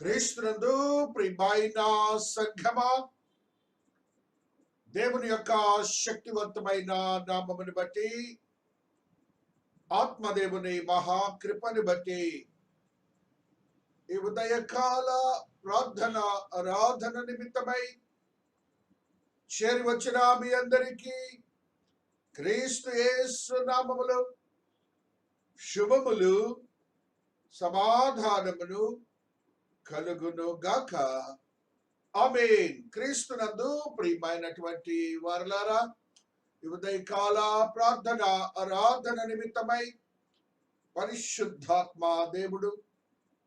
క్రీస్తునందు ప్రియమైన సంఘమా, దేవుని యొక్క శక్తివంతమైన నామముని బట్టి, ఆత్మదేవుని మహాకృపని బట్టి ఈ ఉదయకాల ప్రార్థన ఆరాధన నిమిత్తమై చేరి వచ్చిన మీ అందరికీ క్రీస్తు యేసు నామములో శుభములు సమాధానములు కలుగును గాక. ఆమేన్. క్రీస్తునందు ప్రియమైనటువంటి వారలారా, ఈ ఉదయకాల ప్రార్థన ఆరాధన నిమిత్తమై పరిశుద్ధాత్మ దేవుడు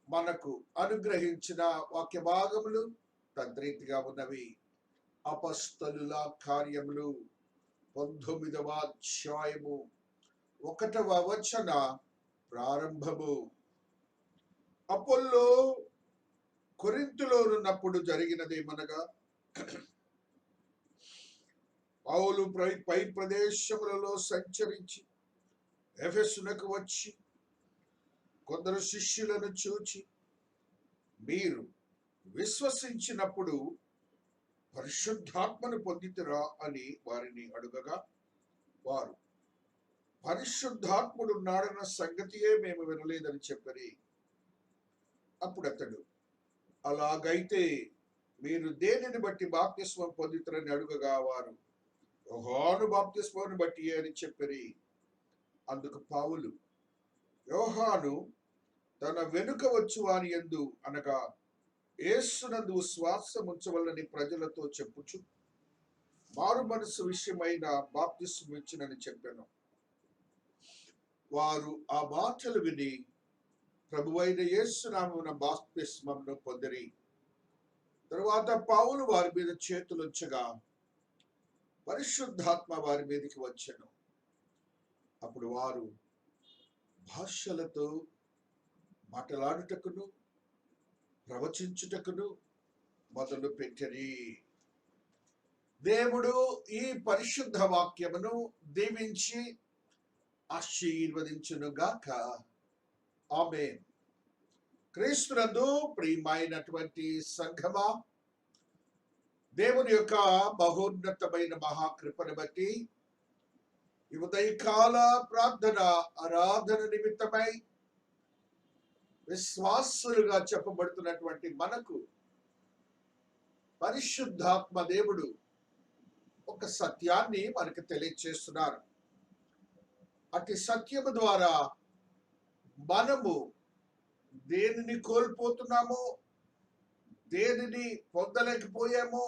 మనకు అనుగ్రహించిన వాక్య భాగములు తద్రీతిగా ఉన్నవి. అపొస్తలుల కార్యములు 19వ అధ్యాయము 1వ వచన ప్రారంభము. అపోల్లో కొరింథులో ఉన్నప్పుడు జరిగినదేమనగా, పౌలు పై ప్రదేశములలో సంచరించి ఎఫెసునకు వచ్చి కొందరు శిష్యులను చూచి, మీరు విశ్వసించినప్పుడు పరిశుద్ధాత్మను పొందితిరా అని వారిని అడుగగా, వారు పరిశుద్ధాత్ముడు ఉన్నాడన్న సంగతియే మేము వినలేదని చెప్పరి. అప్పుడు అతడు, అలాగైతే మీరు దేనిని బట్టి బాప్తిస్మం పొందితురని అడుగగా, వారు యోహాను బాప్తిస్మమును బట్టి అని చెప్పరి. అందుకు పౌలు, యోహాను తన వెనుక వచ్చు వాని యందు అనగా యేసునందు విశ్వాసం ఉంచవలని ప్రజలతో చెప్పుచు మారు మనసు విషయమైన బాప్తిస్మం ఇచ్చినని చెప్పాను. వారు ఆ మాటలు విని ప్రభువైన యేసు నామమున బాప్తిస్మమును పొందిరి. తరువాత పౌలు వారి మీద చేతులుంచగా పరిశుద్ధాత్మ వారి మీదకి వచ్చెను. అప్పుడు వారు భాషలతో మాట్లాడుటకును ప్రవచించుటకును మొదలు పెట్టిరి. దేవుడు ఈ పరిశుద్ధ వాక్యమును దీవించి ఆశీర్వదించునుగాక. ఆమేన్. క్రీస్తునందు ప్రియమైనటువంటి సంఘమా, దేవుని యొక్క మహోన్నతమైన మహాకృపను బట్టి ఈ ఉదయకాల ప్రార్థన ఆరాధన నిమిత్తమై విశ్వాసులుగా చెప్పబడుతున్నటువంటి మనకు పరిశుద్ధాత్మ దేవుడు ఒక సత్యాన్ని మనకు తెలియచేస్తున్నారు. అతి సత్యము ద్వారా మనము దేనిని కోల్పోతున్నామో, దేనిని పొందలేకపోయామో,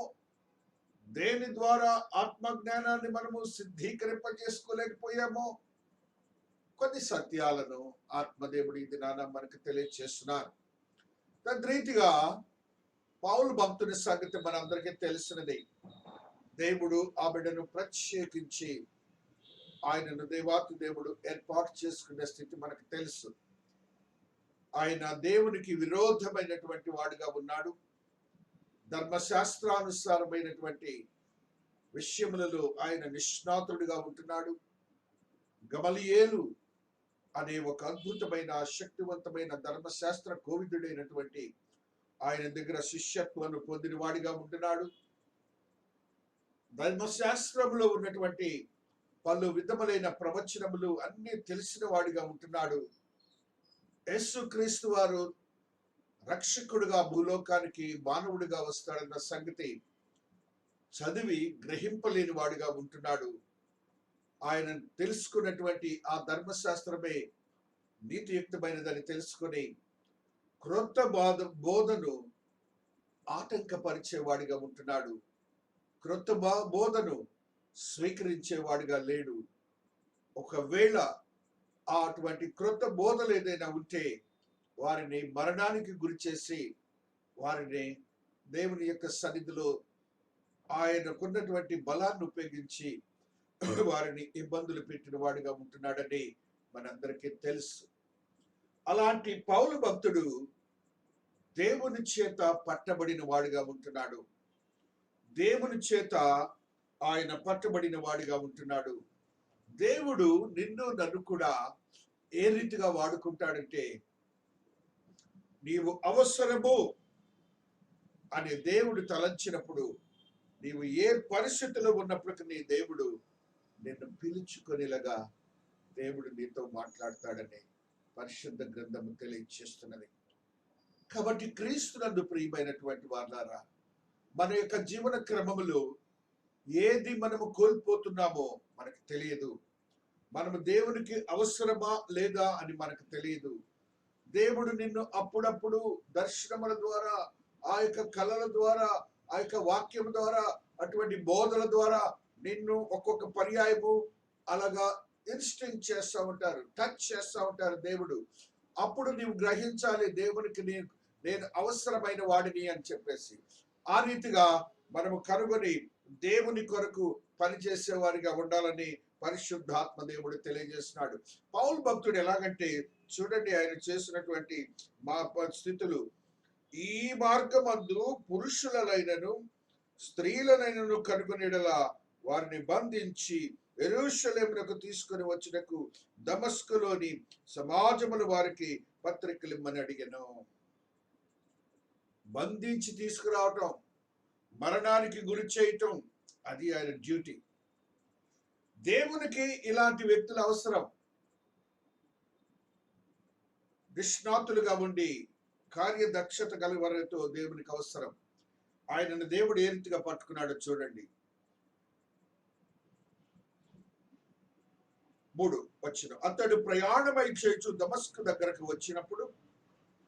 దేని ద్వారా ఆత్మజ్ఞానాన్ని మనము సిద్ధీకరింపజేసుకోలేకపోయామో, కొన్ని సత్యాలను ఆత్మదేవుడి ఈ దినాన మనకు తెలియచేస్తున్నారు. తద్రీతిగా పౌలు భక్తుని సంగతి మనందరికీ తెలిసినది. దేవుడు ఆ బిడ్డను ప్రత్యేకించి ఆయనను దేవాతి దేవుడు ఏర్పాటు చేసుకునే స్థితి మనకు తెలుసు. ఆయన దేవునికి విరోధమైనటువంటి వాడుగా ఉన్నాడు. ధర్మశాస్త్రానుసారమైనటువంటి విషయములలో ఆయన నిష్ణాతుడిగా ఉంటున్నాడు. గమలియేలు అనే ఒక అద్భుతమైన శక్తివంతమైన ధర్మశాస్త్ర కోవిదుడైనటువంటి ఆయన దగ్గర శిష్యత్వాన్ని పొందిన వాడిగా ఉంటున్నాడు. ధర్మశాస్త్రంలో ఉన్నటువంటి పలు విధములైన ప్రవచనములు అన్ని తెలిసిన వాడిగా ఉంటున్నాడు. యేసుక్రీస్తు వారు రక్షకుడుగా భూలోకానికి మానవుడిగా వస్తాడన్న సంగతి చదివి గ్రహింపలేని వాడిగా ఉంటున్నాడు. ఆయన తెలుసుకున్నటువంటి ఆ ధర్మశాస్త్రమే నీతియుక్తమైనదని తెలుసుకుని క్రొత్త బోధను ఆటంకపరిచేవాడిగా ఉంటున్నాడు. క్రొత్త బోధను స్వీకరించేవాడిగా లేడు. ఒకవేళ అటువంటి క్రొత్త బోధలు ఏదైనా ఉంటే వారిని మరణానికి గురి చేసి వారిని దేవుని యొక్క సన్నిధిలో ఆయనకున్నటువంటి బలాన్ని ఉపయోగించి వారిని ఇబ్బందులు పెట్టిన వాడిగా ఉంటున్నాడని మనందరికీ తెలుసు. అలాంటి పౌలు భక్తుడు దేవుని చేత పట్టబడిన వాడిగా ఉంటున్నాడు. దేవుని చేత ఆయన పట్టబడిన వాడిగా ఉంటున్నాడు. దేవుడు నిన్ను నన్ను కూడా ఏ రీతిగా వాడుకుంటాడంటే, నీవు అవసరము అని దేవుడు తలంచినప్పుడు, నీవు ఏ పరిస్థితిలో ఉన్నప్పటికీ నీ దేవుడు నిన్ను పిలుచుకొనిలాగా దేవుడు నీతో మాట్లాడతాడని పరిశుద్ధ గ్రంథము తెలియజేస్తున్నది. కాబట్టి క్రీస్తునందు ప్రియమైనటువంటి వారులారా, మన యొక్క జీవన క్రమములో ఏది మనము కోల్పోతున్నామో మనకు తెలియదు. మనము దేవునికి అవసరమా లేదా అని మనకు తెలియదు. దేవుడు నిన్ను అప్పుడప్పుడు దర్శనముల ద్వారా, ఆ యొక్క కళల ద్వారా, ఆ యొక్క వాక్యం ద్వారా, అటువంటి బోధల ద్వారా నిన్ను ఒక్కొక్క పర్యాయము అలాగా ఇన్స్టింక్ట్ చేస్తూ ఉంటారు, టచ్ చేస్తూ ఉంటారు దేవుడు. అప్పుడు నీవు గ్రహించాలి, దేవునికి నేను అవసరమైన వాడిని అని చెప్పేసి. ఆ రీతిగా మనము కనుగొని దేవుని కొరకు పనిచేసే వారిగా ఉండాలని పరిశుద్ధాత్మ దేవుడు తెలియజేస్తున్నాడు. పౌలు భక్తుడు ఎలాగంటే చూడండి, ఆయన చేసినటువంటి మా స్థితులు. ఈ మార్గమందు పురుషులైనను స్త్రీలనైనను కనుగొనేలా వారిని బంధించి యెరూషలేమునకు తీసుకుని వచ్చినకు దమస్కులోని సమాజములు వారికి పత్రికలు ఇమ్మని అడిగాను. బంధించి తీసుకురావటం, మరణానికి గురి చేయటం, అది ఆయన డ్యూటీ. దేవునికి ఇలాంటి వ్యక్తులు అవసరం. నిష్ణాతులుగా ఉండి కార్యదక్షత గలవారితో దేవునికి అవసరం. ఆయనను దేవుడు ఏ రీతిగా పట్టుకున్నాడో చూడండి. 3 వచనం. అతడు ప్రయాణమై చేయుచు దమస్కు దగ్గరకు వచ్చినప్పుడు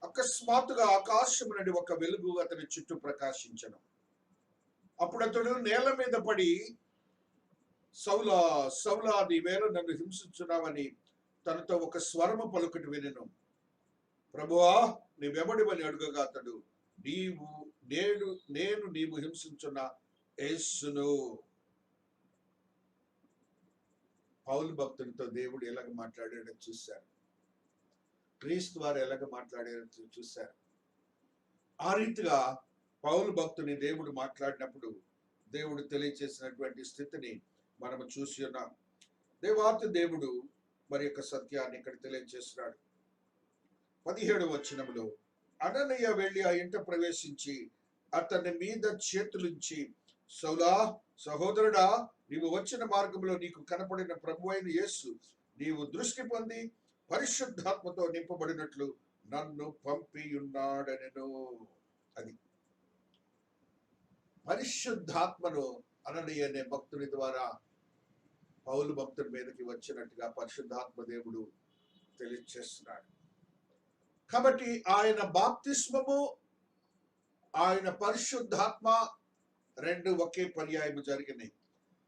అకస్మాత్తుగా ఆకాశము నుండి ఒక వెలుగు అతని చుట్టూ ప్రకాశించెను. అప్పుడు అతడు నేల మీద పడి, సౌలా సౌలా, నీవేళ నన్ను హింసించున్నావని తనతో ఒక స్వరము పలుకుటి వినెను. ప్రభువా, నీవెవడివని అడుగగా అతడు, నేను నీవు హింసించున్న యేసును. పౌలు భక్తునితో దేవుడు ఎలాగ మాట్లాడాడో చూశారు. క్రీస్తు వారు ఎలాగ మాట్లాడారో చూశారు. ఆ రీతిగా పౌలు భక్తుని దేవుడు మాట్లాడినప్పుడు దేవుడు తెలియచేసినటువంటి స్థితిని మనము చూసి ఉన్నాం. దేవాతి దేవుడు మరి యొక్క సత్యాన్ని ఇక్కడ తెలియజేస్తున్నాడు. 17వ వచనములో, అననీయ వెళ్ళి ఆ ఇంట ప్రవేశించి అతని మీద చేతులుంచి, సౌలా, సహోదరుడా, నీవు వచ్చిన మార్గంలో నీకు కనపడిన ప్రభువైన యేసు నీవు దృష్టి పొంది పరిశుద్ధాత్మతో నింపబడినట్లు నన్ను పంపి ఉన్నాడనెను. అది పరిశుద్ధాత్మను అననీయ అనే భక్తుని ద్వారా పౌలు భక్తుని మీదకి వచ్చినట్టుగా పరిశుద్ధాత్మ దేవుడు తెలియజేస్తున్నాడు. కాబట్టి ఆయన బాప్తిస్మము, ఆయన పరిశుద్ధాత్మ రెండు ఒకే పర్యాయము జరిగినాయి.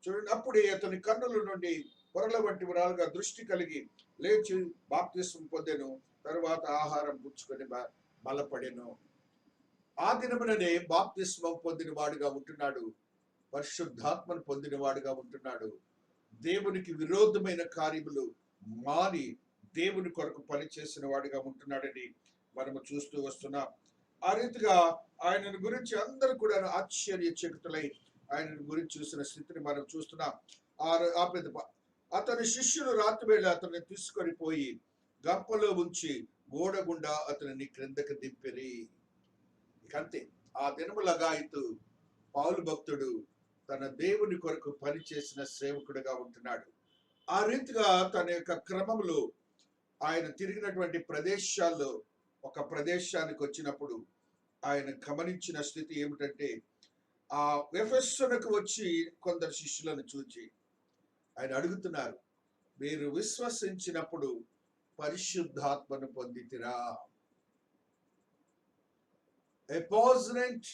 చూడండి, అప్పుడే అతని కన్నుల నుండి పొరల వంటి విరాలుగా దృష్టి కలిగి లేచి బాప్తిస్మం పొందెను. తరువాత ఆహారం పుచ్చుకొని బలపడెను. ఆ దినముననే బాప్తిస్మం పొందిన వాడుగా ఉంటున్నాడు, పరిశుద్ధాత్మను పొందిన వాడుగా ఉంటున్నాడు. దేవునికి విరోధమైన కార్యములు మాని దేవుని కొరకు పనిచేసిన వాడిగా ఉంటున్నాడని మనము చూస్తూ వస్తున్నాం. ఆ రీతిగా ఆయనను గురించి అందరూ కూడా ఆశ్చర్యచకితులై ఆయనను గురించి చూసిన స్థితిని మనం చూస్తున్నాం. అతని శిష్యులు రాత్రివేళ అతన్ని తీసుకొని పోయి గంపలో ఉంచి గోడ గుండా అతనిని క్రిందకి దింపిరి. అంతే, ఆ దినము లగాయితూ పౌలు భక్తుడు తన దేవుని కొరకు పనిచేసిన సేవకుడిగా ఉంటున్నాడు. ఆ రీతిగా తన యొక్క క్రమంలో ఆయన తిరిగినటువంటి ప్రదేశాల్లో ఒక ప్రదేశానికి వచ్చినప్పుడు ఆయన గమనించిన స్థితి ఏమిటంటే, ఆ ఎఫెసునకు వచ్చి కొందరు శిష్యులను చూచి ఆయన అడుగుతున్నారు, మీరు విశ్వసించినప్పుడు పరిశుద్ధాత్మను పొందితిరా? A positive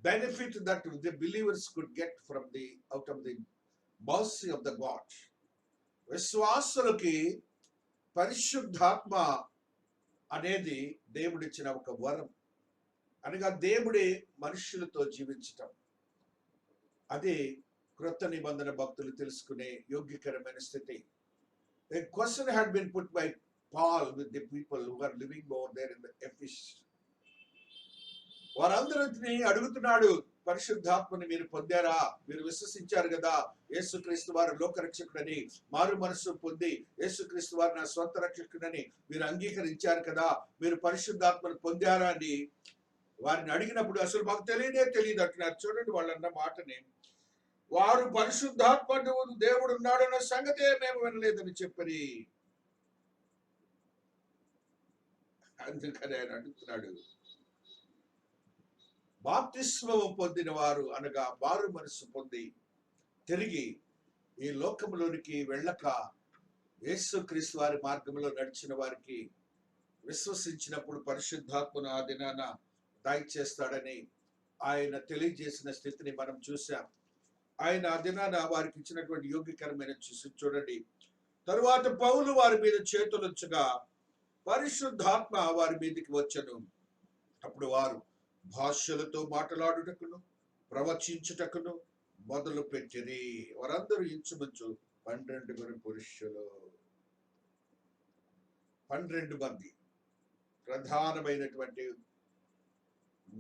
benefit that the believers could get from out of the mercy of the God. విశ్వాసులకి పరిశుద్ధాత్మ అనేది దేవుడిచ్చిన ఒక వరం. అనగా దేవుడే మనుషులతో జీవించటం. అదే క్రొత్త నిబంధన భక్తులు తెలుసుకునే యోగ్యకరమైన స్థితి. A question had been put by Paul with the people who are living over there in the Ephesus. వారందరిని అడుగుతున్నాడు, పరిశుద్ధాత్మని మీరు పొందారా? మీరు విశ్వసించారు కదా యేసుక్రీస్తు వారు లోకరక్షకుడని, మారు మనసు పొంది యేసుక్రీస్తు వారు నా స్వంత రక్షకుడని మీరు అంగీకరించారు కదా, మీరు పరిశుద్ధాత్మను పొందారా అని వారిని అడిగినప్పుడు అసలు మాకు తెలియదు అంటున్నారు. చూడండి వాళ్ళన్న మాటని. వారు పరిశుద్ధాత్మ దేవుడు ఉన్నాడన్న సంగతే మేము వినలేదని చెప్పని. అందుకని ఆయన అడుగుతున్నాడు, బాప్తిస్మము పొందిన వారు అనగా మారు మనసు పొంది తిరిగి ఈ లోకంలోనికి వెళ్ళక యేసుక్రీస్తు వారి మార్గంలో నడిచిన వారికి విశ్వసించినప్పుడు పరిశుద్ధాత్మను ఆ దినాన దయచేస్తాడని ఆయన తెలియజేసిన స్థితిని మనం చూసాం. ఆయన ఆ దినాన వారికి ఇచ్చినటువంటి యోగ్యకరమైన చూడండి. తరువాత పౌలు వారి మీద చేతులుంచగా పరిశుద్ధాత్మ వారి మీదకి వచ్చెను. అప్పుడు వారు భాషలతో మాట్లాడుటకును ప్రవచించుటకును మొదలు పెట్టిరి. వారందరూ ఇంచుమించు 12 పురుషులు. 12 మంది ప్రధానమైనటువంటి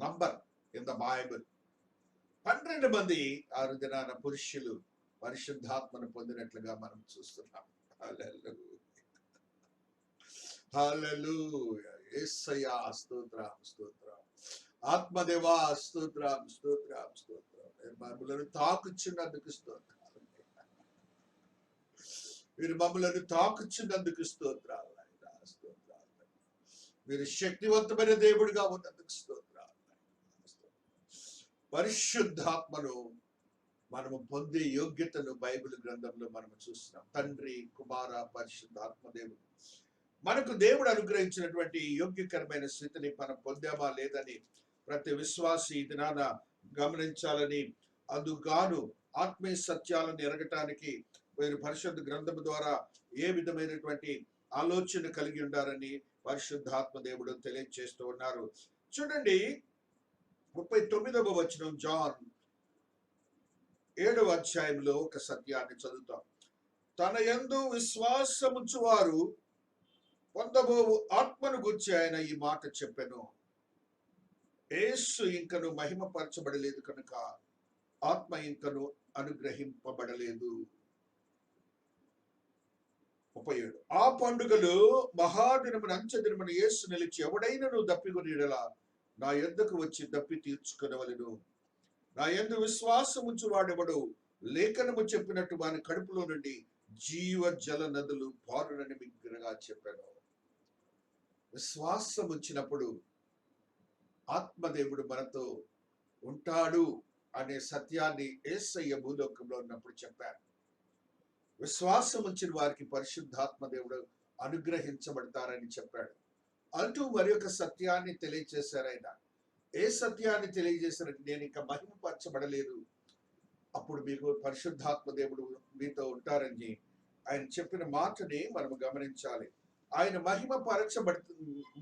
నంబర్ ఇన్ ద బైబిల్. 12 మంది ఆరు దినాన పురుషులు పరిశుద్ధాత్మను పొందినట్లుగా మనం చూస్తున్నాం. హల్లెలూయా, హల్లెలూయా. యేసయ్యా స్తోత్రం, స్తోత్రం. ఆత్మదేవా స్తోత్రం, స్తోత్రం, స్తోత్రం. మమ్మలను తాకుచున్నందుకు స్తోత్రాలు. మీరు మమ్మలను తాకుచున్నందుకు స్తోత్రాలు. మీరు శక్తివంతమైన దేవుడిగా ఉన్నందుకు స్తోత్రాలు. పరిశుద్ధాత్మను మనము పొందే యోగ్యతను బైబిల్ గ్రంథంలో మనం చూస్తున్నాం. తండ్రి, కుమార, పరిశుద్ధాత్మ దేవుడు మనకు దేవుడు అనుగ్రహించినటువంటి యోగ్యకరమైన స్థితిని మనం పొందామా లేదని ప్రతి విశ్వాసి ఈ దినాన గమనించాలని, అందుగాను ఆత్మీయ సత్యాలను ఎరగటానికి మీరు పరిశుద్ధ గ్రంథం ద్వారా ఏ విధమైనటువంటి ఆలోచన కలిగి ఉండాలని పరిశుద్ధాత్మ దేవుడు తెలియజేస్తూ ఉన్నారు. చూడండి 39వ వచనం, జాన్ 7వ అధ్యాయంలో ఒక సత్యాన్ని చదువుతాం. తన యందు విశ్వాసముంచు వారు పొందబోవు ఆత్మను గురించి ఆయన ఈ మాట చెప్పెను. యేసు ఇంకను మహిమపరచబడలేదు కనుక ఆత్మ ఇంకను అనుగ్రహింపబడలేదు. 37 ఆ పండుగలు మహాదినమున అంచెదినమున యేసు నిలిచి ఎవడైనను దప్పికొనియెడల నా యొద్దకు వచ్చి దప్పి తీర్చుకొనవలెను. నా యందు విశ్వాసముంచు వాడెవడు లేఖనము చెప్పినట్టు వాని కడుపులో నుండి జీవ జల నదులు పారునని బిగ్గరగా చెప్పాను. విశ్వాసం వచ్చినప్పుడు ఆత్మదేవుడు మనతో ఉంటాడు అనే సత్యాన్ని యేసయ్య భూలోకంలో ఉన్నప్పుడు చెప్పారు. విశ్వాసం ఉంచిన వారికి పరిశుద్ధాత్మ దేవుడు అనుగ్రహించబడతారని చెప్పాడు. అంటూ మరి ఒక సత్యాన్ని తెలియజేశారు ఆయన. ఏ సత్యాన్ని తెలియజేశారంటే, నేను ఇంకా మహిమపరచబడలేదు, అప్పుడు మీకు పరిశుద్ధాత్మ దేవుడు మీతో ఉంటారని ఆయన చెప్పిన మాటని మనం గమనించాలి. ఆయన మహిమపరచబడి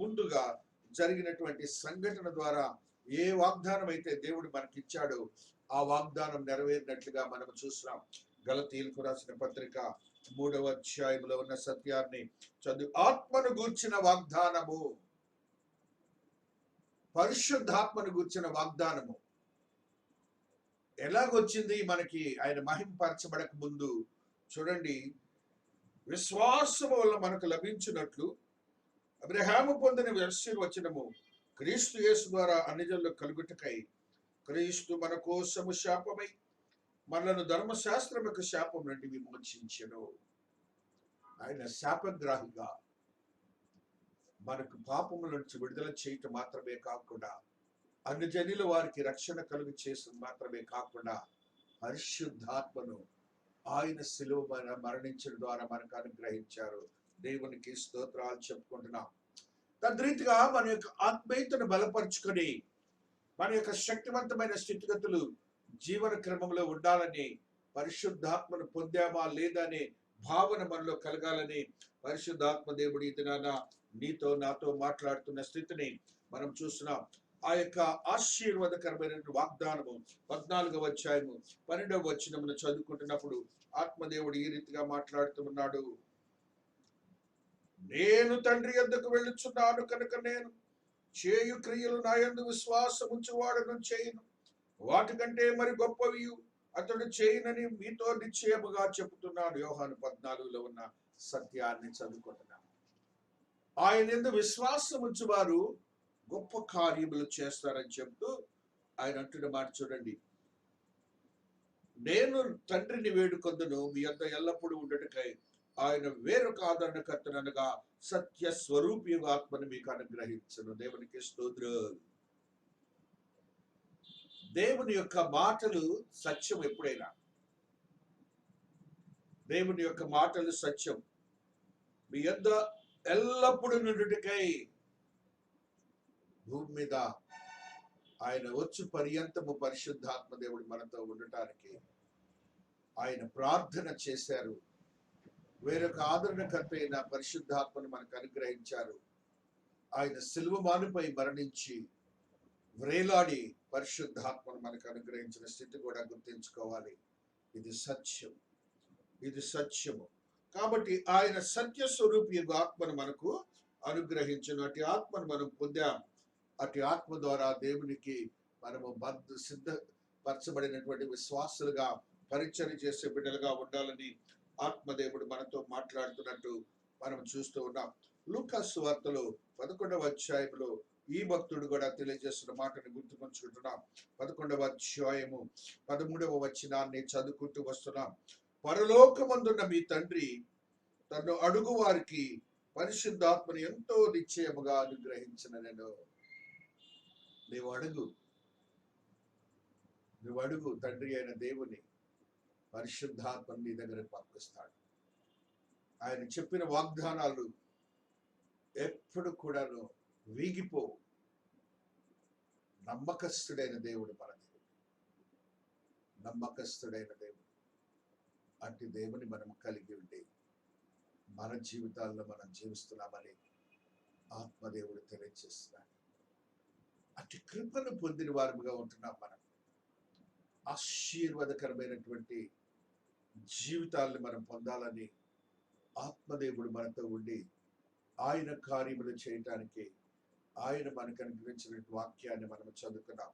ముందుగా జరిగినటువంటి సంఘటన ద్వారా ఏ వాగ్దానం అయితే దేవుడు మనకిచ్చాడో ఆ వాగ్దానం నెరవేరినట్లుగా మనం చూస్తున్నాం. గలతీయులకు రాసిన పత్రిక 3వ అధ్యాయంలో ఉన్న సత్యాన్ని చదువు. ఆత్మను గూర్చిన వాగ్దానము, పరిశుద్ధాత్మను గూర్చిన వాగ్దానము ఎలాగొచ్చింది మనకి? ఆయన మహిమపరచబడక ముందు చూడండి, విశ్వాసము వల్ల మనకు లభించినట్లు అబ్రహాము పొందిన ఆశీర్వచనము క్రీస్తు యేసు ద్వారా అన్ని జనులు కలుగుటకై క్రీస్తు మన కోసము శాపమై మనలను ధర్మశాస్త్రం యొక్క శాపం నుండి విమోచించెను. ఆయన శాపగ్రాహిగా మనకు పాపముల నుంచి విడుదల చేయటం మాత్రమే కాకుండా అన్ని జనుల వారికి రక్షణ కలుగు చేసిన మాత్రమే కాకుండా పరిశుద్ధాత్మను ఆయన శిలువ మరణించడం ద్వారా మనకు అనుగ్రహించారు. దేవునికి స్తోత్రాలు చెప్పుకుంటున్నాం. తద్రీతిగా మన యొక్క ఆత్మీయతను బలపరుచుకొని మన యొక్క శక్తివంతమైన స్థితిగతులు జీవన క్రమంలో ఉండాలని, పరిశుద్ధాత్మను పొందామా లేదా అనే భావన మనలో కలగాలని పరిశుద్ధాత్మ దేవుడు ఈ దినాన నీతో నాతో మాట్లాడుతున్న స్థితిని మనం చూస్తున్నాం. ఆ యొక్క ఆశీర్వాదకరమైన వాగ్దానము 14వ అధ్యాయము 12వ వచనమును చదువుకుంటున్నప్పుడు ఆత్మదేవుడు ఈ రీతిగా మాట్లాడుతున్నాడు. నేను తండ్రి యొద్దకు వెళ్ళుచున్నాను కనుక నేను చేయు క్రియలు నా యందు విశ్వాసముంచువాడును చేయను. వాటికంటే మరి గొప్పవి అతడు చేయనని మీతో నిశ్చయముగా చెబుతున్నాడు. యోహాను 14లో ఉన్న సత్యాన్ని చదువుకుంటున్నాం. ఆయన యందు విశ్వాసం ఉంచువారు గొప్ప కార్యములు చేస్తారని చెప్తూ ఆయన అంటున్న మాట చూడండి. నేను తండ్రిని వేడుకొందును, మీ యొద్ద ఎల్లప్పుడూ ఉండటకై ఆయన వేరొక ఆదరణకర్తనగా సత్య స్వరూపి ఆత్మను మీకు అనుగ్రహించను. దేవునికి స్తోత్రం. దేవుని యొక్క మాటలు సత్యం. ఎప్పుడైనా దేవుని యొక్క మాటలు సత్యం. మీ యొద్ద ఎల్లప్పుడూ నుండుటకై భూమి మీద ఆయన వచ్చు పర్యంతము పరిశుద్ధాత్మ దేవుడు మనతో ఉండటానికి ఆయన ప్రార్థన చేశారు. వేరొక ఆదరణకర్త అయిన పరిశుద్ధాత్మను మనకు అనుగ్రహించారు. ఆయన సిలువ మానుపై మరణించి వ్రేలాడి పరిశుద్ధాత్మను మనకు అనుగ్రహించిన స్థితి కూడా గుర్తించుకోవాలి. ఇది సత్యం, ఇది సత్యము. కాబట్టి ఆయన సత్య స్వరూపి ఆత్మను మనకు అనుగ్రహించిన అటు ఆత్మను మనం పొందాం. అటు ఆత్మ ద్వారా దేవునికి మనము సిద్ధపరచబడినటువంటి విశ్వాసులుగా పరిచయం చేసే బిడ్డలుగా ఉండాలని ఆత్మదేవుడు మనతో మాట్లాడుతున్నట్టు మనం చూస్తూ ఉన్నాం. లూకా సువార్తలో 11వ అధ్యాయంలో ఈ భక్తుడు కూడా తెలియజేస్తున్న మాటను గుర్తుకొంచుకుంటున్నాం. 11వ అధ్యాయము 13వ వచనాన్ని చదువుకుంటూ వస్తున్నాం. పరలోకమందున్న మీ తండ్రి తను అడుగు వారికి పరిశుద్ధాత్మని ఎంతో నిశ్చయముగా అనుగ్రహించిన నేను. నువ్వు అడుగు తండ్రి అయిన దేవుని పరిశుద్ధాత్మని నీ దగ్గరకు పంపిస్తాడు. ఆయన చెప్పిన వాగ్దానాలు ఎప్పుడు కూడాను వీగిపో. నమ్మకస్తుడైన దేవుడు మన దేవుడు, నమ్మకస్తుడైన దేవుడు. అట్టి దేవుని మనం కలిగి ఉండి మన జీవితాల్లో మనం జీవిస్తున్నామని ఆత్మదేవుడు తెలియజేస్తున్నాడు. అట్టి కృపను పొందిన వారుగా ఉంటున్నాం. మనం ఆశీర్వాదకరమైనటువంటి జీవితాలను మనం పొందాలని ఆత్మదేవుడు మనతో ఉండి ఆయన కార్యములు చేయటానికి ఆయన మనకు అనుగ్రహించిన వాక్యాన్ని మనం చదువుకున్నాం.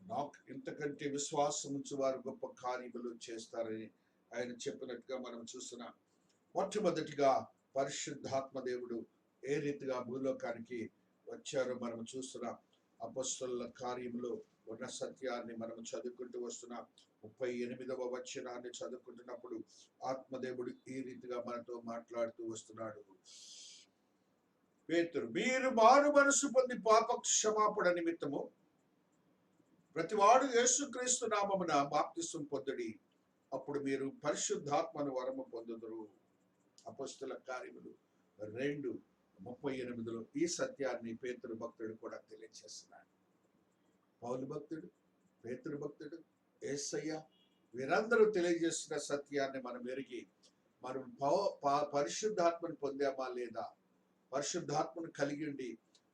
నాకు ఇంతకంటే విశ్వాసం ఉంచి వారు గొప్ప కార్యములు చేస్తారని ఆయన చెప్పినట్టుగా మనం చూస్తున్నాం. మొట్టమొదటిగా పరిశుద్ధాత్మ దేవుడు ఏ రీతిగా భూలోకానికి వచ్చారో మనం చూస్తున్నాం. అపొస్తలుల కార్యములో ఉన్న సత్యాన్ని మనం చదువుకుంటూ వస్తున్నాం. 38వ వచనాన్ని చదువుకుంటున్నప్పుడు ఆత్మదేవుడు ఈ రీతిగా మనతో మాట్లాడుతూ వస్తున్నాడు. పేతురు, మీరు మారు మనసు పొంది పాప క్షమాపణ నిమిత్తము ప్రతివాడు యేసుక్రీస్తు నామమున బాప్తిసం పొందుడి, అప్పుడు మీరు పరిశుద్ధాత్మను వరము పొందుదురు. అపొస్తలుల కార్యములు 2:38లో ఈ సత్యాన్ని పేతురు భక్తుడు కూడా తెలియజేస్తున్నాడు. పౌలు భక్తుడు, పేతురు భక్తుడు, యేసయ్య వీరందరూ తెలియజేస్తున్న సత్యాన్ని మనం ఎరిగి మనం పరిశుద్ధాత్మను పొందామా లేదా, పరిశుద్ధాత్మను కలిగి ఉండి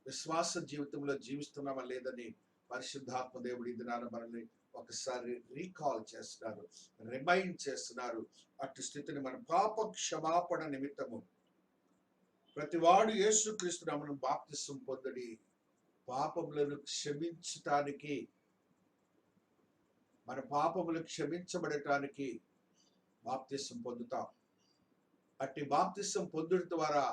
విశ్వాస జీవితంలో జీవిస్తున్నామా లేదని పరిశుద్ధాత్మ దేవుడు ఈ దినాన మనల్ని ఒకసారి రీకాల్ చేస్తున్నారు, రిమైండ్ చేస్తున్నారు. అటు స్థితిని మన పాప క్షమాపణ నిమిత్తము ప్రతివాడు యేసుక్రీస్తు నామమున బాప్తిసం పొందుడి. పాపములను క్షమించటానికి, మన పాపములు క్షమించబడటానికి బాప్తిసం పొందుతాం. అట్టి బాప్తిసం పొందుట ద్వారా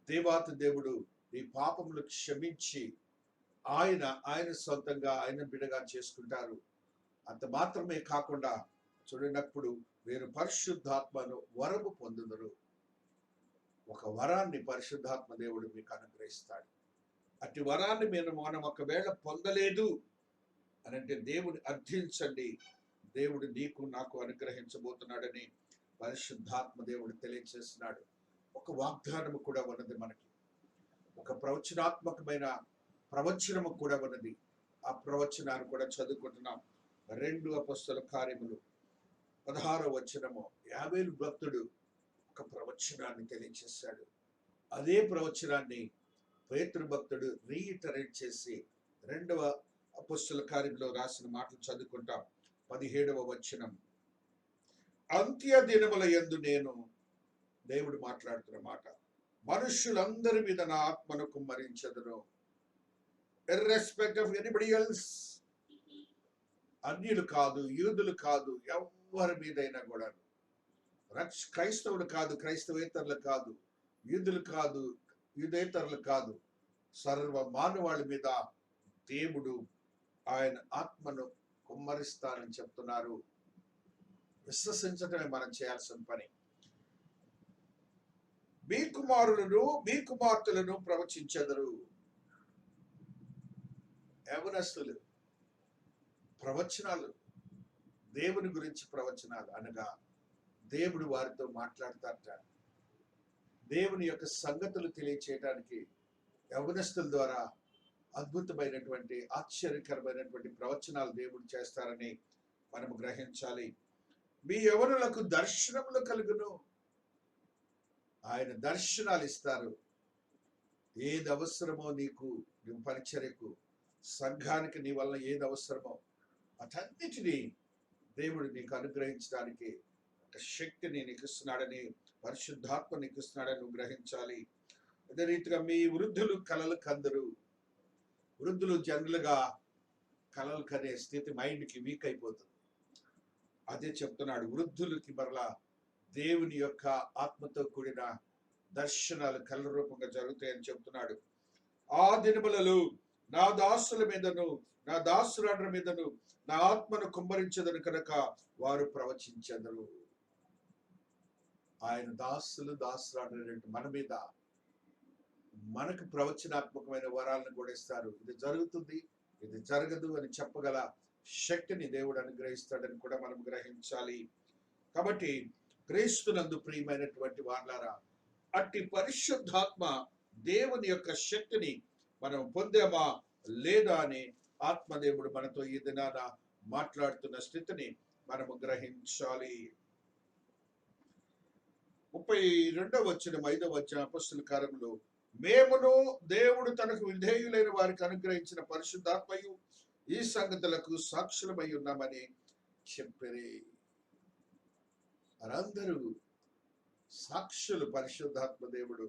దేవాతి దేవుడు ఈ పాపములు క్షమించి ఆయన సొంతంగా ఆయన బిడగా చేసుకుంటారు. అంత మాత్రమే కాకుండా చూడనప్పుడు మీరు పరిశుద్ధాత్మను వరము పొందుదురు. ఒక వరాన్ని పరిశుద్ధాత్మ దేవుడు మీకు అనుగ్రహిస్తాడు. అట్టి వరాన్ని మనం ఒకవేళ పొందలేదు అని అంటే దేవుని అర్థించండి, దేవుడు నీకు నాకు అనుగ్రహించబోతున్నాడని పరిశుద్ధాత్మ దేవుడు తెలియజేస్తున్నాడు. ఒక వాగ్దానము కూడా ఉన్నది మనకి, ఒక ప్రవచనాత్మకమైన ప్రవచనము కూడా ఉన్నది. ఆ ప్రవచనాన్ని కూడా చదువుకుంటున్నాం. 2 అపొస్తలుల కార్యములు 16వ వచనము. యావేలు భక్తుడు ఒక ప్రవచనాన్ని తెలియజేశాడు. అదే ప్రవచనాన్ని పేతురు భక్తుడు రీఇటరేట్ చేసి 2వ అపొస్తలుల కార్యంలో రాసిన మాటలు చదువుకుంటాం. 17వ వచనం. అంత్య దినముల యందు నేను, దేవుడు మాట్లాడుతున్న మాట, మనుష్యులందరి మీద నా ఆత్మను కుమ్మరించెదను. ఇర్రెస్పెక్ట్ ఆఫ్ ఎనీబడి ఎల్స్, అన్యులు కాదు, యూదులు కాదు, ఎవరి మీదైనా కూడా, క్రైస్తవులు కాదు, క్రైస్తవేతరులు కాదు, యూదులు కాదు, యూదేతరులు కాదు, సర్వ మానవాళి మీద దేవుడు ఆయన ఆత్మను కుమ్మరిస్తానని చెప్తున్నారు. విశ్వసించటమే మనం చేయాల్సిన పని. మీ కుమారులను మీ కుమార్తెలను ప్రవచించెదరు. యవనస్తులు ప్రవచనాలు, దేవుని గురించి ప్రవచనాలు అనగా దేవుడు వారితో మాట్లాడతారట. దేవుని యొక్క సంగతులు తెలియచేయడానికి యవనస్తుల ద్వారా అద్భుతమైనటువంటి ఆశ్చర్యకరమైనటువంటి ప్రవచనాలు దేవుడు చేస్తారని మనము గ్రహించాలి. మీ యవనులకు దర్శనములు కలుగును. ఆయన దర్శనాలు ఇస్తారు. ఏది అవసరమో నీకు, నీ పరిచర్యకు, సంఘానికి నీ వల్ల ఏది అవసరమో అటన్నిటినీ దేవుడు నీకు అనుగ్రహించడానికి ఒక శక్తిని నీకు ఇస్తున్నాడని, పరిశుద్ధాత్మ నీకు ఇస్తున్నాడని నువ్వు గ్రహించాలి. అదే రీతిగా మీ వృద్ధులు కలలు కందరు. వృద్ధులు జనరల్గా కలలు కనే స్థితి మైండ్కి వీక్ అయిపోతుంది. అదే చెప్తున్నాడు, వృద్ధులకి మరలా దేవుని యొక్క ఆత్మతో కూడిన దర్శనాలు కళ్ళ రూపంగా జరుగుతాయని చెప్తున్నాడు. ఆ దినములలో నా దాసుల మీదను నా దాసురాండ్ర మీదను నా ఆత్మను కుమ్మరించదను కనుక వారు ప్రవచించెదరు. ఆయన దాసురాండ్ర మన మీద మనకు ప్రవచనాత్మకమైన వరాలను కూడా ఇస్తారు. ఇది జరుగుతుంది, ఇది జరగదు అని చెప్పగల శక్తిని దేవుడు అనుగ్రహిస్తాడని కూడా మనం గ్రహించాలి. కాబట్టి క్రీస్తునందు ప్రియమైనటువంటి వారలారా, అట్టి పరిశుద్ధాత్మ దేవుని యొక్క శక్తిని మనం పొందామా లేదా అని ఆత్మదేవుడు మనతో ఈ దినాన మాట్లాడుతున్న స్థితిని మనము గ్రహించాలి. 32వ వచనం 5వ వచనం అపొస్తలుల కార్యములు, మేమును దేవుడు తనకు విధేయులైన వారికి అనుగ్రహించిన పరిశుద్ధాత్మయు ఈ సంగతులకు సాక్షులమై ఉన్నామని చెప్పిరి. వారందరూ సాక్షులు. పరిశుద్ధాత్మ దేవుడు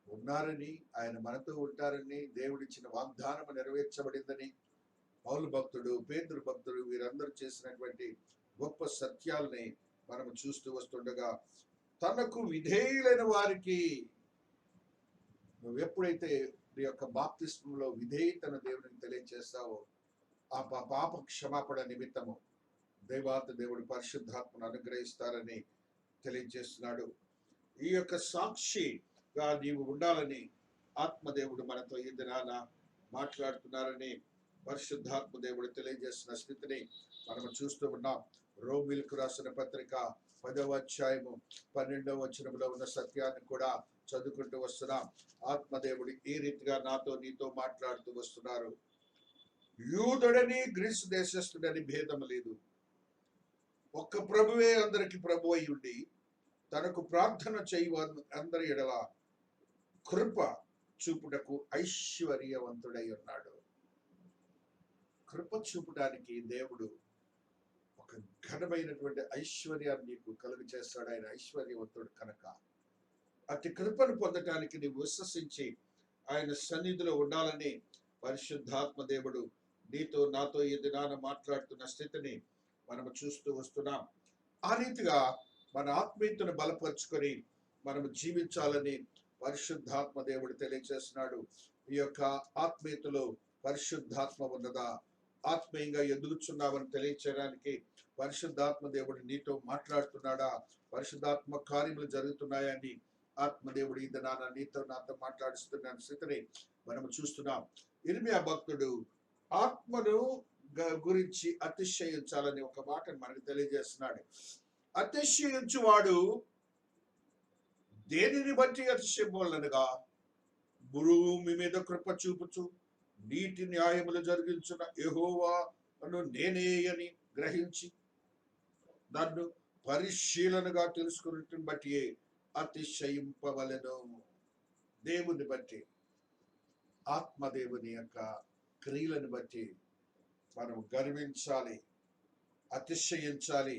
ఉన్నారని, ఆయన మనతో ఉంటారని, దేవుడిచ్చిన వాగ్దానం నెరవేర్చబడిందని పౌలు భక్తుడు, పేతురు భక్తుడు వీరందరూ చేసినటువంటి గొప్ప సత్యాలని మనము చూస్తూ వస్తుండగా, తనకు విధేయులైన వారికి, నువ్వు ఎప్పుడైతే నీ యొక్క బాప్తిస్మంలో విధేయతను దేవునికి తెలియజేస్తావో ఆ పాప క్షమాపణ నిమిత్తము దేవుడు పరిశుద్ధాత్మను అనుగ్రహిస్తారని తెలియజేస్తున్నాడు. ఈ యొక్క సాక్షిగా నీవు ఉండాలని ఆత్మదేవుడు మనతో ఈ దినాన మాట్లాడుతున్నారని పరిశుద్ధాత్మ దేవుడు తెలియజేస్తున్న స్థితిని మనము చూస్తూ ఉన్నాం. రోమిలకు రాసిన పత్రిక 10వ అధ్యాయము 12వ వచనంలో ఉన్న సత్యాన్ని కూడా చదువుకుంటూ వస్తున్నాం. ఆత్మదేవుడు ఈ రీతిగా నాతో నీతో మాట్లాడుతూ వస్తున్నారు. యూదుడని గ్రీసు దేశస్థుడని భేదం లేదు, ఒక్క ప్రభువే అందరికి ప్రభు అయి ఉండి తనకు ప్రార్థన చేయు అందరి ఎడల కృప చూపుటకు ఐశ్వర్యవంతుడై ఉన్నాడు. కృప చూపడానికి దేవుడు ఒక ఘనమైనటువంటి ఐశ్వర్యాన్ని నీకు కలుగు చేస్తాడు. ఆయన ఐశ్వర్యవంతుడు కనుక అతి కృపను పొందటానికి నీవు విశ్వసించి ఆయన సన్నిధిలో ఉండాలని పరిశుద్ధాత్మ దేవుడు నీతో నాతో ఈ దినాన మాట్లాడుతున్న స్థితిని మనము చూస్తూ వస్తున్నాం. ఆ రీతిగా మన ఆత్మీయతను బలపరుచుకొని మనము జీవించాలని పరిశుద్ధాత్మ దేవుడు తెలియజేస్తున్నాడు. ఈ యొక్క ఆత్మీయతలో పరిశుద్ధాత్మ ఉన్నదా, ఆత్మీయంగా ఎదుగుచున్నామని తెలియచేయడానికి పరిశుద్ధాత్మ దేవుడు నీతో మాట్లాడుతున్నాడా, పరిశుద్ధాత్మ కార్యములు జరుగుతున్నాయని ఆత్మదేవుడు ఈ దినాన నీతో నాతో మాట్లాడుతున్న స్థితిని మనము చూస్తున్నాం. ఇర్మియా భక్తుడు ఆత్మను గురించి అతిశయించాలని ఒక మాటను మనకు తెలియజేస్తున్నాడు. అతిశయించువాడు దేనిని బట్టి అతిశయమోలనగా, భూమి మీద కృప చూపుచు నీటి న్యాయములు జరిగించిన యెహోవాను నేనే అని గ్రహించి నన్ను పరిశీలనగా తెలుసుకున్నట్టుని బట్టి అతిశయింపవలెను. దేవుని బట్టి, ఆత్మదేవుని యొక్క క్రియలను బట్టి మనం గర్వించాలి, అతిశయించాలి.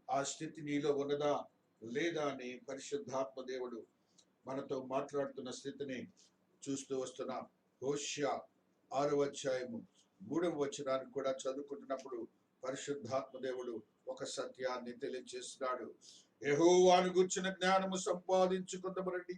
ఆ స్థితి నీలో ఉన్నదా లేదా అని పరిశుద్ధాత్మ దేవుడు మనతో మాట్లాడుతున్న స్థితిని చూస్తూ వస్తున్నాం. హోషేయ 6వ అధ్యాయము 3వ వచనాన్ని కూడా చదువుకుంటున్నప్పుడు పరిశుద్ధాత్మ దేవుడు ఒక సత్యాన్ని తెలియజేస్తున్నాడు. యెహోవాను గూర్చిన జ్ఞానము సంపాదించుకుందాము రండి.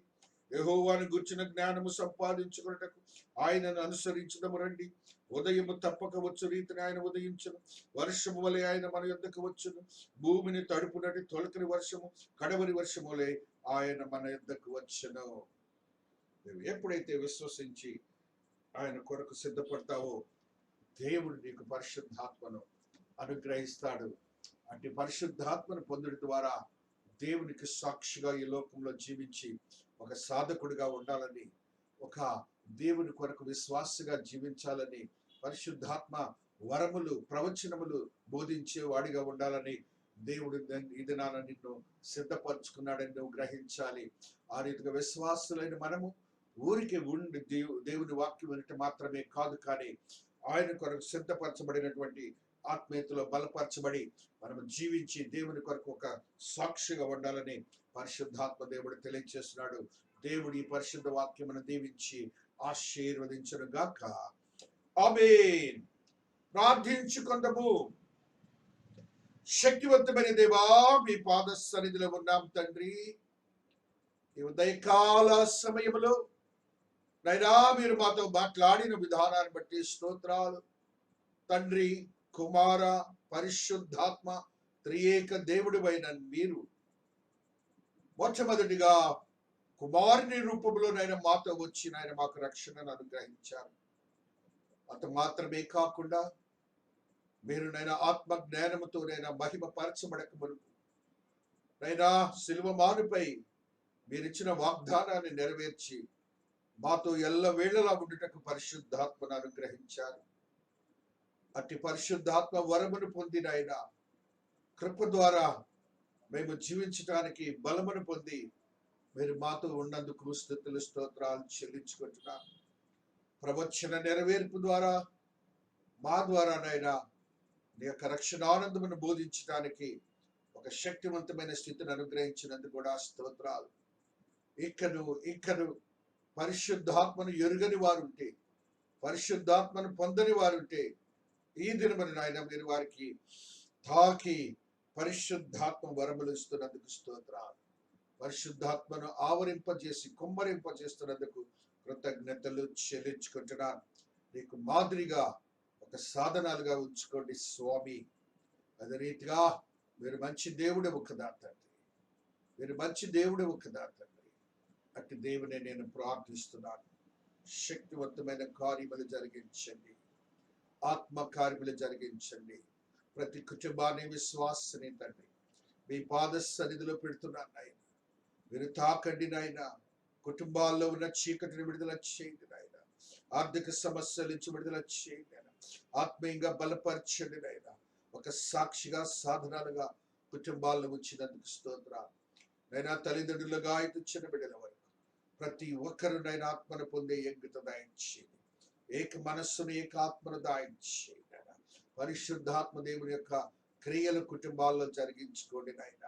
యెహోవాను గూర్చిన జ్ఞానము సంపాదించుకున్నటకు ఆయనను అనుసరించుదాము రండి. ఉదయము తప్పక వచ్చు రీతిని ఆయన ఉదయించును, వర్షము వలె ఆయన మన యొద్దకు వచ్చును. భూమిని తడుపునటి తొలకరి వర్షము, కడవరి వర్షము వలె ఆయన మన యొద్దకు వచ్చును. నువ్వు ఎప్పుడైతే విశ్వసించి ఆయన కొరకు సిద్ధపడతావో దేవుడు నీకు పరిశుద్ధాత్మను అనుగ్రహిస్తాడు. అట్టి పరిశుద్ధాత్మను పొందడం ద్వారా దేవునికి సాక్షిగా ఈ లోకంలో జీవించి ఒక సాధకుడిగా ఉండాలని, ఒక దేవుని కొరకు విశ్వాసగా జీవించాలని, పరిశుద్ధాత్మ వరములు ప్రవచనములు బోధించే వాడిగా ఉండాలని దేవుడు ఈ దినాన నిన్ను సిద్ధపరచుకున్నాడని నువ్వు గ్రహించాలి. ఆ రీతిగా విశ్వాసులైన మనము ఊరికి ఉండి దేవుని వాక్యం వినటం మాత్రమే కాదు, కానీ ఆయన కొరకు సిద్ధపరచబడినటువంటి ఆత్మీయతలో బలపరచబడి మనం జీవించి దేవుని కొరకు ఒక సాక్షిగా ఉండాలని పరిశుద్ధాత్మ దేవుడు తెలియజేస్తున్నాడు. దేవుడు ఈ పరిశుద్ధ వాక్యమును దీవించి ఆశీర్వదించును గాక. ఆమేన్. ప్రార్థించుకొందము. శక్తివంతమైన దేవా, మీ పాద సన్నిధిలో ఉన్నాం తండ్రి. ఈ ఉదయకాల సమయంలో నైనా మీరు మాతో మాట్లాడిన విధానాన్ని బట్టి స్తోత్రాలు తండ్రి. కుమార పరిశుద్ధాత్మ త్రియేక దేవుడివైన మీరు మొట్టమొదటిగా కుమారుని రూపంలో నైనా మాతో వచ్చి నాయన మాకు రక్షణను అనుగ్రహించారు. అంత మాత్రమే కాకుండా మీరు నైనా ఆత్మ జ్ఞానముతో నైనా మహిమ పరచబడక మునుపు నైనా సిలువ మానుపై మీరిచ్చిన వాగ్దానాన్ని నెరవేర్చి మాతో ఎల్ల వేళలా ఉండుటకు పరిశుద్ధాత్మను అనుగ్రహించారు. అట్టి పరిశుద్ధాత్మ వరమును పొందిన ఆయన కృప ద్వారా మేము జీవించడానికి బలమును పొంది మీరు మాతో ఉన్నందుకు స్తుతులు స్తోత్రాలు చెల్లించుకుంటున్నాను. ప్రవచన నెరవేర్పు ద్వారా మా ద్వారానైనా నీ యొక్క రక్షణానందమును బోధించడానికి ఒక శక్తివంతమైన స్థితిని అనుగ్రహించినందుకు కూడా స్తోత్రాలు. ఇకను పరిశుద్ధాత్మను ఎరుగని వారుంటే, పరిశుద్ధాత్మను పొందని వారుంటే ఈ దినమని నాయన మీరు వారికి తాకి పరిశుద్ధాత్మ వరములు ఇస్తున్నందుకు స్తోత్రాలు. పరిశుద్ధాత్మను ఆవరింపజేసి కుమ్మరింపజేస్తున్నందుకు కృతజ్ఞతలు చెల్లించుకుంటున్నాను. నీకు మాదిరిగా ఒక సాధనాలుగా ఉంచుకోండి స్వామి. అదే రీతిగా మీరు మంచి దేవుడు కదా తండ్రి, మీరు మంచి దేవుడు కదా తండ్రి. అట్టి దేవుని నేను ప్రార్థిస్తున్నాను. శక్తివంతమైన కార్యములు జరిగించండి, ఆత్మ కార్యములు జరిగించండి. ప్రతి కుటుంబాన్ని విశ్వాసని తండ్రి మీ పాద సన్నిధిలో పెడుతున్నాను నాయన. మీరు తాకండి నాయన. కుటుంబాల్లో ఉన్న చీకటిని విడుదల చేయండి నాయన. ఆర్థిక సమస్యల నుంచి విడుదల చేయండి నాయన. ఆత్మీయంగా బలపరచండి నాయన. ఒక సాక్షిగా సాధనాలుగా కుటుంబాల్లో ఉంచినందుకు స్తోత్రాలు నైనా. తల్లిదండ్రులుగా అయితే చిన్న బిడ్డల వరకు ప్రతి ఒక్కరు నైనా ఆత్మను పొందే యోగ్యత దాయించేయండి. ఏక మనస్సును ఏక ఆత్మను దాయించేయండి. పరిశుద్ధాత్మ దేవుని యొక్క క్రియలు కుటుంబాల్లో జరిగించుకోండి నాయన.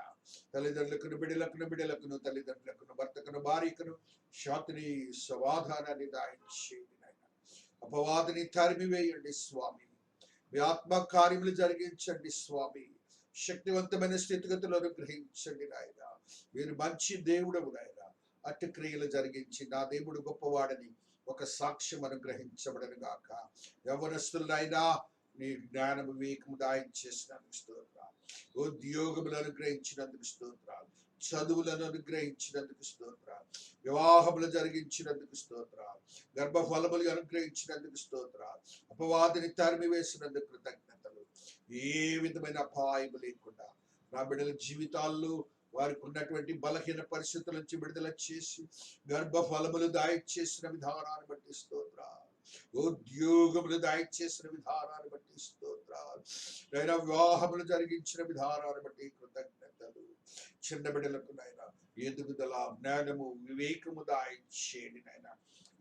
తల్లిదండ్రులకు బిడ్డలకును తల్లిదండ్రులకును భర్తకును భార్యకును శాంతిని సమాధానాన్ని దాయించేయండి నాయన. అపవాదిని తరిమివేయండి స్వామి. మీ ఆత్మ కార్యములు జరిగించండి స్వామి. శక్తివంతమైన స్థితిగతులు అనుగ్రహించండి నాయన. మీరు మంచి దేవుడవు నాయన. అట్టి క్రియలు జరిగించి నా దేవుడు గొప్పవాడని ఒక సాక్ష్యం అనుగ్రహించబడను గాక. యవ్వనస్తులైనా నీ జ్ఞానము వివేకము దాయించేసినందుకు స్తోత్రాలు. ఉద్యోగములు అనుగ్రహించినందుకు స్తోత్రాలు. చదువులను అనుగ్రహించినందుకు స్తోత్రాలు. వివాహములు జరిగించినందుకు స్తోత్రాలు. గర్భఫలములు అనుగ్రహించినందుకు స్తోత్రాలు. అపవాదిని తరిమి వేసినందుకు కృతజ్ఞతలు. ఏ విధమైన అపాయము లేకుండా నా బిడ్డల జీవితాల్లో వారికి ఉన్నటువంటి బలహీన పరిస్థితుల నుంచి విడుదల చేసి గర్భఫలములు దాయిచేసిన విధానాన్ని బట్టి స్తోత్రాలు. ఉద్యోగములు దాయిచేసిన విధానాన్ని బట్టి స్తోత్రాలు. నైనా వివాహములు జరిగించిన విధానాన్ని బట్టి కృతజ్ఞతలు. చిన్న బిడ్డలకు నైనా ఎదుగుదల, జ్ఞానము, వివేకము దాయిచేయండి నాయన.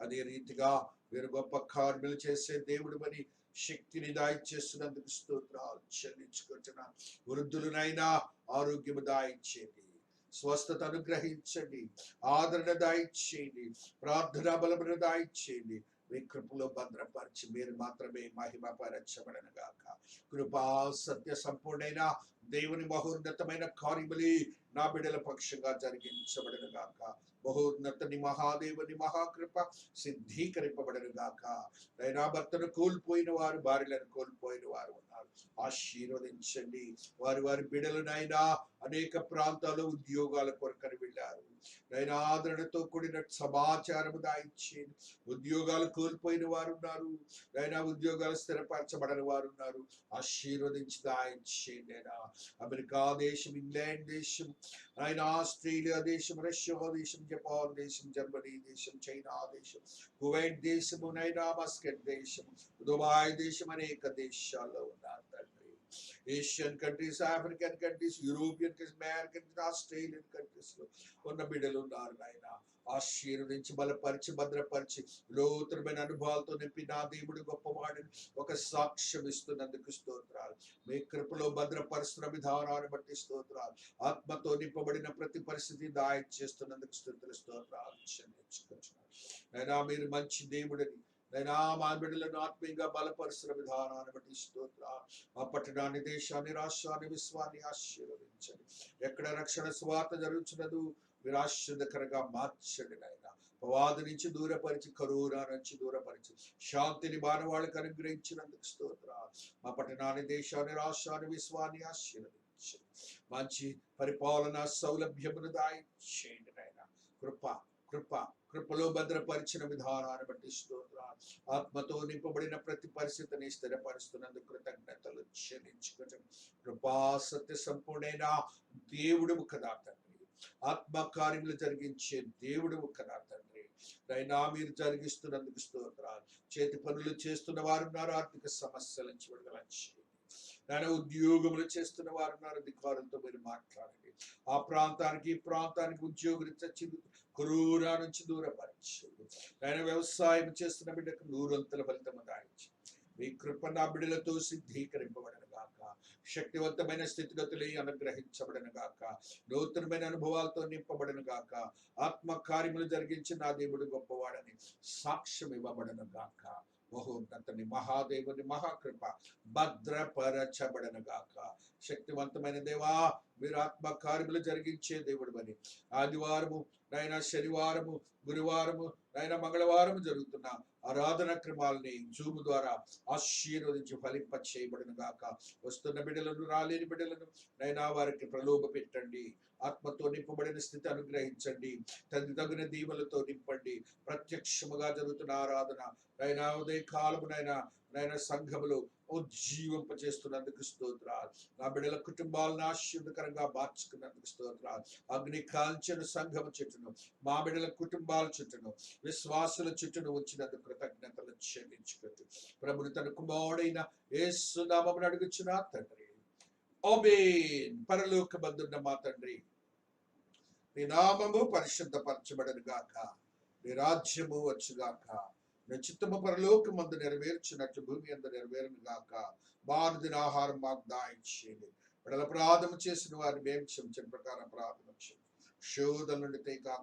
అదే రీతిగా మీరు గొప్ప కార్యములు చేసే దేవుడు అని శక్తిని దాయిచేస్తున్నందుకు స్తోత్రాలు చెల్లించుకుంటున్నాను. వృద్ధులనైనా ఆరోగ్యము దాయిచేయండి, స్వస్థత అనుగ్రహించండి, ఆదరణ దాయిచేయండి, ప్రార్థనా బలమును దాయిచేయండి. మీ కృపలో భద్రపరిచి మీరు మాత్రమే మహిమ పరచబడను గాక. కృపా సత్య సంపూర్ణైన దేవుని మహోన్నతమైన కార్యములు నా బిడ్డల పక్షంగా జరిగించబడను గాక. మహోన్నతని మహాదేవుని మహాకృప సిద్ధీకరింపబడను గాక. అయినా భర్తను కోల్పోయిన వారు, భార్యలను కోల్పోయిన వారు ఉన్నారు, ఆశీర్వదించండి. వారి వారి బిడ్డలనైనా అనేక ప్రాంతాల్లో ఉద్యోగాల కొరకని వెళ్ళారు, నైనా ఆదరణతో కూడిన సమాచారము దాయించేయండి. ఉద్యోగాలు కోల్పోయిన వారు ఉన్నారు, నైనా ఉద్యోగాలు స్థిరపరచబడని వారు ఉన్నారు, ఆశీర్వదించి దాయించేయండి. అయినా అమెరికా దేశం, ఇంగ్లాండ్ దేశం, ఆయన ఆస్ట్రేలియా దేశం, రష్యా దేశం, జపాన్ దేశం, జర్మనీ దేశం, చైనా దేశం, కువైట్ దేశము, నైనా మస్కట్ దేశం, దుబాయ్ దేశం, అనేక దేశాల్లో ఉన్నారు తండ్రి. Asian countries, African countries, European countries, American, Australian countries లో ఉన్న బిడ్డలు ఉన్నారు నాయన. ఆశీర్వదించి బలపరిచి భద్రపరిచి లోతుమైన అనుభవాలతో నింపి నా దేవుడు గొప్పవాడిని ఒక సాక్ష్యం ఇస్తున్నందుకు స్తోత్రాలు. మీ కృపలో భద్రపరుస్తున్న విధానాన్ని బట్టి స్తోత్రాలు. ఆత్మతో నింపబడిన ప్రతి పరిస్థితి దాయం చేస్తున్నందుకు స్తోత్రాలు చెల్లించుకుంటున్నాను. అయినా మీరు మంచి దేవుడిని, నైనా మా బిడ్డలను ఆత్మీయంగా బలపరుస్తున్న విధానాన్ని బట్టి స్తోత్రాలు. ఆ పట్టణాన్ని, దేశాన్ని, రాష్ట్రాన్ని, విశ్వాన్ని ఆశీర్వదించండి. ఎక్కడ రక్షణ స్వార్థ జరుగుతున్నదో మీరు ఆశీర్వదకరంగా మార్చండి నాయన. అపవాది నుంచి దూరపరిచి, కరోనా నుంచి దూరపరిచి, శాంతిని మానవాళికి అనుగ్రహించినందుకు స్తోత్రాలు. మా పట్టణాన్ని, దేశాన్ని, రాష్ట్రాన్ని, విశ్వాన్ని ఆశీర్వదించండి. మంచి పరిపాలన సౌలభ్యమును దాయించేయండి నాయన. కృప కృప కృపలో భద్రపరిచిన విధానాన్ని బట్టి స్తోత్రాలు. ఆత్మతో నింపబడిన ప్రతి పరిస్థితిని స్థిరపరుస్తున్నందుకు కృతజ్ఞతలు చెల్లించుకుంటాం. కృపా సత్య సంపూర్ణైన దేవుడు కదా తండ్రి, ఆత్మ కార్యములు జరిగించే దేవుడు కదా తండ్రి. అయినా మీరు జరిగిస్తున్నందుకు స్తోత్రాలు. చేతి పనులు చేస్తున్న వారు ఉన్నారు, ఆర్థిక సమస్యల నుంచి విడుదల చేయండి. నేను ఉద్యోగములు చేస్తున్న వారు ఉన్నారు, అధికారులతో మీరు మాట్లాడండి. ఆ ప్రాంతానికి, ఈ ప్రాంతానికి ఉద్యోగులు తెచ్చి కరోనా నుంచి దూరపరచండి. ఆయన వ్యవసాయం చేస్తున్న బిడ్డకు నూరంతల ఫలితము దాయించి మీ కృప నా బిడ్డలతో సిద్ధీకరింపబడను గాక. శక్తివంతమైన స్థితిగతులు అనుగ్రహించబడను గాక. నూతనమైన అనుభవాలతో నింపబడను గాక. ఆత్మ కార్యములు జరిగించి నా దేవుడు గొప్పవాడని సాక్ష్యం ఇవ్వబడను గాక. మహోన్నతని మహాదేవుని మహాకృప భద్రపరచబడను గాక. శక్తివంతమైన దేవా, మీరు ఆత్మ కార్యములు జరిగించే దేవుడు అని ఆదివారము, నైనా శనివారము, గురువారము, నైనా మంగళవారము జరుగుతున్న ఆరాధన క్రమాలని జూమ్ ద్వారా ఆశీర్వదించి ఫలింప చేయబడిన గాక. వస్తున్న బిడ్డలను, రాలేని బిడ్డలను నైనా వారికి ప్రలోభ పెట్టండి. ఆత్మతో నింపబడిన స్థితి అనుగ్రహించండి. తగిన దీవెలతో నింపండి. ప్రత్యక్షముగా జరుగుతున్న ఆరాధన నైనా ఉదయ కాలమునైనా నైనా సంఘములు ఉజ్జీవింప చేస్తున్నందుకు స్తోత్రాలు. నా బిడ్డల కుటుంబాలను ఆశీర్వదకరంగా మార్చుకున్నందుకు స్తోత్రాలు. అగ్ని కాల్చెను సంఘము చుట్టూను, మా బిడ్డల కుటుంబాల చుట్టూను, విశ్వాసుల చుట్టూను వచ్చినందుకు కృతజ్ఞతలు చెల్లించుకుంటూ ప్రభుని తన కుమారుడైన యేసు నామమున అడుగుచున్నా తండ్రి, ఆమేన్. పరలోకమందున్న మా తండ్రి, నీ నామము పరిశుద్ధపరచబడను గాక. నీ రాజ్యము వచ్చుగాక. నీ చిత్తము పరలోకమందు నెరవేర్చినట్లు భూమి అందు నెరవేరును గాక. మానుదిన ఆహారం మాకు దాయించేయండి. బిడ్డల అపరాధము చేసిన వారిని మేము క్షమించిన ప్రకారం అపరాధము క్షమించండి. శోధన నుండి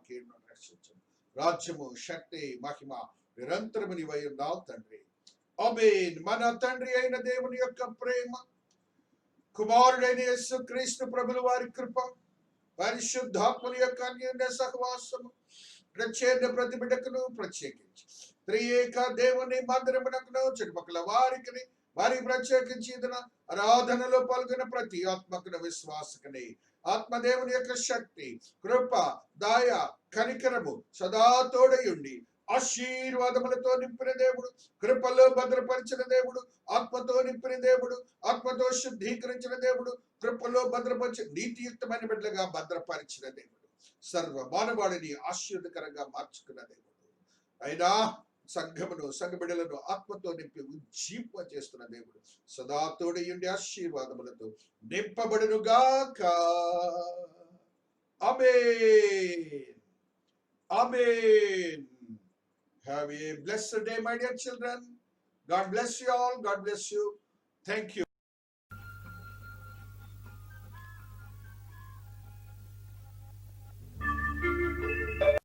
కీడును రక్షించండి. రాజ్యము, శక్తి, మహిమ నిరంతరము నీవై ఉన్నావు తండ్రి. ఆమేన్. మన తండ్రి అయిన దేవుని యొక్క ప్రేమ, కుమారుడైన యేసు క్రీస్తు ప్రభుల వారి కృప, పరిశుద్ధాత్మల యొక్క అన్యోన్య సహవాసము ప్రతి బిడ్డకును, ప్రత్యేకించి త్రియేక దేవుని మందిరమునకును చుట్టుపక్కల వారికి మరి ప్రత్యేకించి ఆరాధనలో పాల్గొన్న ప్రతి ఆత్మకును, విశ్వాసకుని ఆత్మదేవుని యొక్క శక్తి, కృప, దయ, కనికరము సదా తోడయుండి ఆశీర్వాదములతో నింపిన దేవుడు, కృపలో భద్రపరిచిన దేవుడు, ఆత్మతో నింపిన దేవుడు, ఆత్మతో శుద్ధీకరించిన దేవుడు, కృపలో భద్రపరిచిన నీతియుక్తమైన బిడ్డలుగా భద్రపరిచిన దేవుడు, సర్వ మానవాళిని ఆశీర్వదకరంగా మార్చుకున్న దేవుడు. అయినా సంఘమును, సంఘ బిడ్డలను ఆత్మతో నింపి ఉజ్జీంప చేస్తున్న దేవుడు, సదా తోడయుండి ఆశీర్వాదములతో నింపబడును గాక. ఆమేన్. ఆమేన్. Have a blessed day, my dear children. God bless you all. God bless you. Thank you.